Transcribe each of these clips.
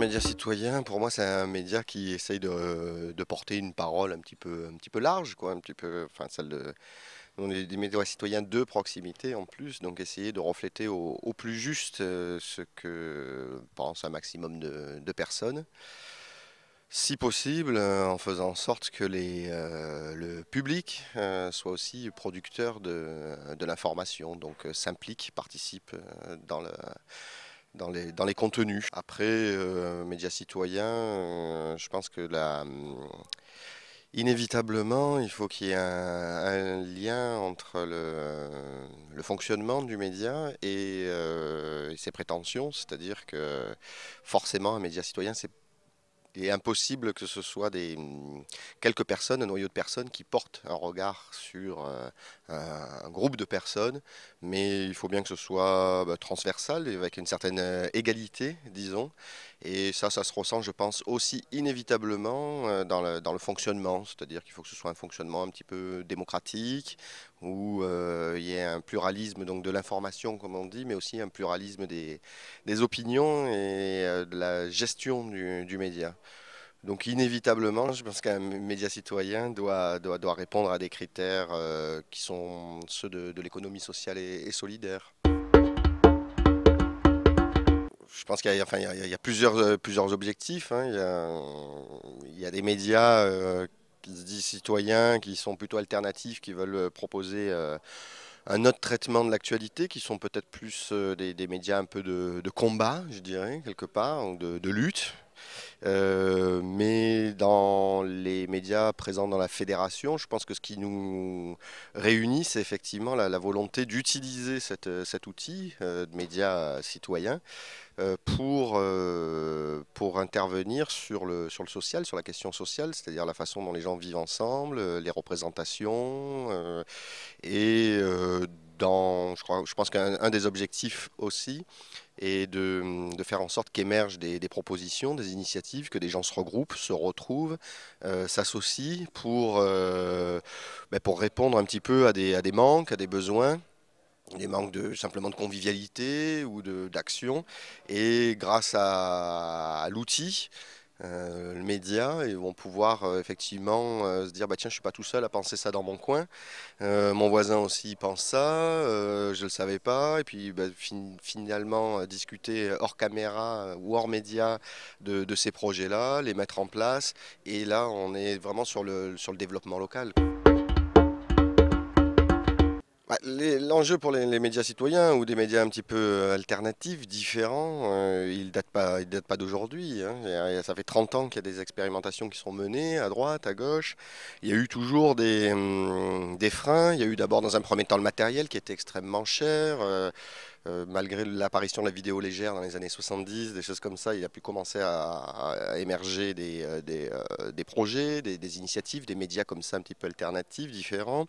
média citoyen, pour moi, c'est un média qui essaye de porter une parole un petit peu large, quoi, un petit peu, enfin, celle de, on est des médias citoyens de proximité en plus, donc essayer de refléter au plus juste ce que pense un maximum de personnes. Si possible, en faisant en sorte que le public soit aussi producteur de l'information, donc s'implique, participe dans les contenus. Après, médias citoyens, je pense que inévitablement, il faut qu'il y ait un lien entre le fonctionnement du média et ses prétentions, c'est-à-dire que forcément, un média citoyen, il est impossible que ce soit quelques personnes, un noyau de personnes qui portent un regard sur un groupe de personnes, mais il faut bien que ce soit transversal et avec une certaine égalité, disons. Et ça se ressent, je pense, aussi inévitablement dans le fonctionnement, c'est-à-dire qu'il faut que ce soit un fonctionnement un petit peu démocratique, où il y ait un pluralisme donc de l'information, comme on dit, mais aussi un pluralisme des opinions et de la gestion du média. Donc inévitablement, je pense qu'un média citoyen doit répondre à des critères qui sont ceux de l'économie sociale et solidaire. Je pense qu'il y a, enfin, il y a plusieurs objectifs, hein. Il y a des médias qui se disent citoyens, qui sont plutôt alternatifs, qui veulent proposer un autre traitement de l'actualité, qui sont peut-être plus des médias un peu de combat, je dirais, quelque part, ou de lutte. Mais dans les médias présents dans la fédération, je pense que ce qui nous réunit, c'est effectivement la volonté d'utiliser cet outil de médias citoyens pour intervenir sur le social, sur la question sociale, c'est-à-dire la façon dont les gens vivent ensemble, les représentations, et je pense qu'un des objectifs aussi est de faire en sorte qu'émergent des propositions, des initiatives, que des gens se regroupent, se retrouvent, s'associent pour répondre un petit peu à des manques, à des manques simplement de convivialité ou d'action. Et grâce à l'outil, le média, ils vont pouvoir effectivement se dire bah tiens, je suis pas tout seul à penser ça dans mon coin. Mon voisin aussi pense ça, je le savais pas. Et puis bah, finalement discuter hors caméra ou hors média de ces projets-là, les mettre en place. Et là, on est vraiment sur le développement local. Bah, l'enjeu pour les médias citoyens ou des médias un petit peu alternatifs, différents, il date pas d'aujourd'hui, hein. Ça fait 30 ans qu'il y a des expérimentations qui sont menées à droite, à gauche. Il y a eu toujours des freins. Il y a eu d'abord dans un premier temps le matériel qui était extrêmement cher. Malgré l'apparition de la vidéo légère dans les années 70, des choses comme ça, il a pu commencer à émerger des projets, des initiatives, des médias comme ça un petit peu alternatifs, différents.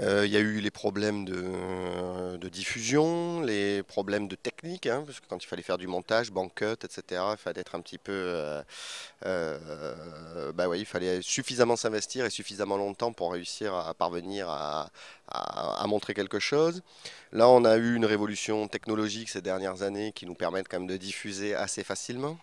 Il y a eu les problèmes de diffusion, les problèmes de technique, hein, parce que quand il fallait faire du montage, bank cut, etc., il fallait être un petit peu, bah oui, il fallait suffisamment s'investir et suffisamment longtemps pour réussir à parvenir à montrer quelque chose. Là, on a eu une révolution technologique ces dernières années qui nous permettent quand même de diffuser assez facilement.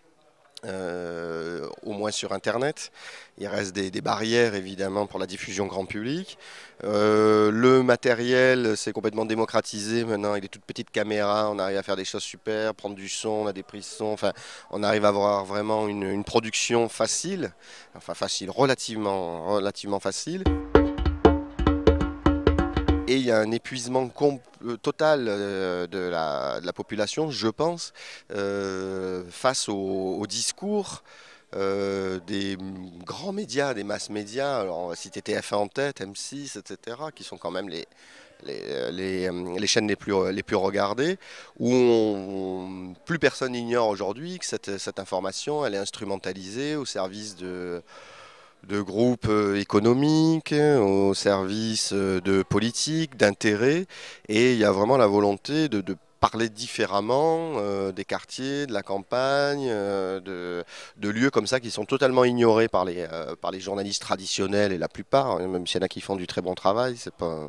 Au moins sur Internet. Il reste des barrières évidemment pour la diffusion grand public. Le matériel s'est complètement démocratisé maintenant avec des toutes petites caméras. On arrive à faire des choses super, prendre du son, on a des prises son. Enfin, on arrive à avoir vraiment une production facile, enfin facile, relativement facile. Et il y a un épuisement total de la population, je pense, face au discours des grands médias, des masses médias. Alors, on va citer TF1 en tête, M6, etc., qui sont quand même les chaînes les plus regardées, où plus personne n'ignore aujourd'hui que cette information, elle est instrumentalisée au service de groupes économiques, au service de politique, d'intérêts, et il y a vraiment la volonté de parler différemment des quartiers, de la campagne, de lieux comme ça qui sont totalement ignorés par les journalistes traditionnels, et la plupart, hein, même s'il y en a qui font du très bon travail, c'est pas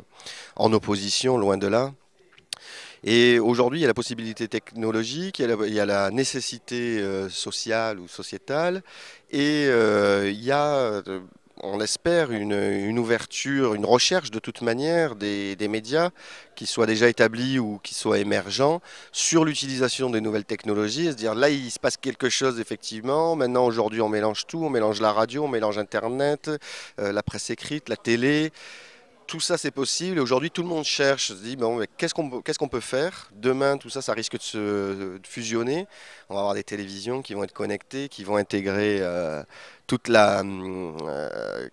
en opposition, loin de là. Et aujourd'hui, il y a la possibilité technologique, il y a la nécessité sociale ou sociétale, et il y a, on espère, une ouverture, une recherche de toute manière des médias, qui soient déjà établis ou qui soient émergents, sur l'utilisation des nouvelles technologies, et se dire là, il se passe quelque chose effectivement. Maintenant, aujourd'hui, on mélange tout, on mélange la radio, on mélange Internet, la presse écrite, la télé. Tout ça, c'est possible. Et aujourd'hui, tout le monde cherche, se dit, bon, mais qu'est-ce qu'on peut faire? Demain, tout ça, ça risque de fusionner. On va avoir des télévisions qui vont être connectées, qui vont intégrer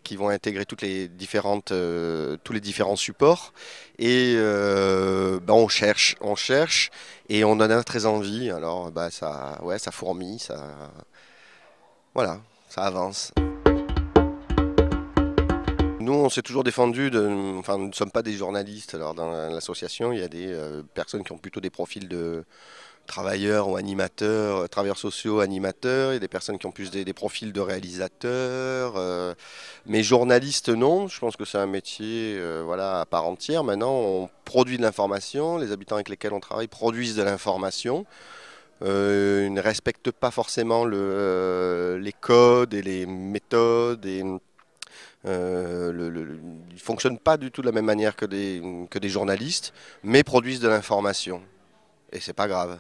qui vont intégrer tous les différents supports. Et ben, on cherche, et on en a très envie. Alors, bah, ça, ouais, ça fourmille, voilà, ça avance. Nous, on s'est toujours défendu enfin, nous ne sommes pas des journalistes. Alors, dans l'association, il y a des personnes qui ont plutôt des profils de travailleurs ou animateurs, travailleurs sociaux, animateurs. Il y a des personnes qui ont plus des profils de réalisateurs. Mais journalistes, non. Je pense que c'est un métier, voilà, à part entière. Maintenant, on produit de l'information. Les habitants avec lesquels on travaille produisent de l'information. Ils ne respectent pas forcément les codes et les méthodes, et ils ne fonctionnent pas du tout de la même manière que des journalistes, mais produisent de l'information. Et c'est pas grave.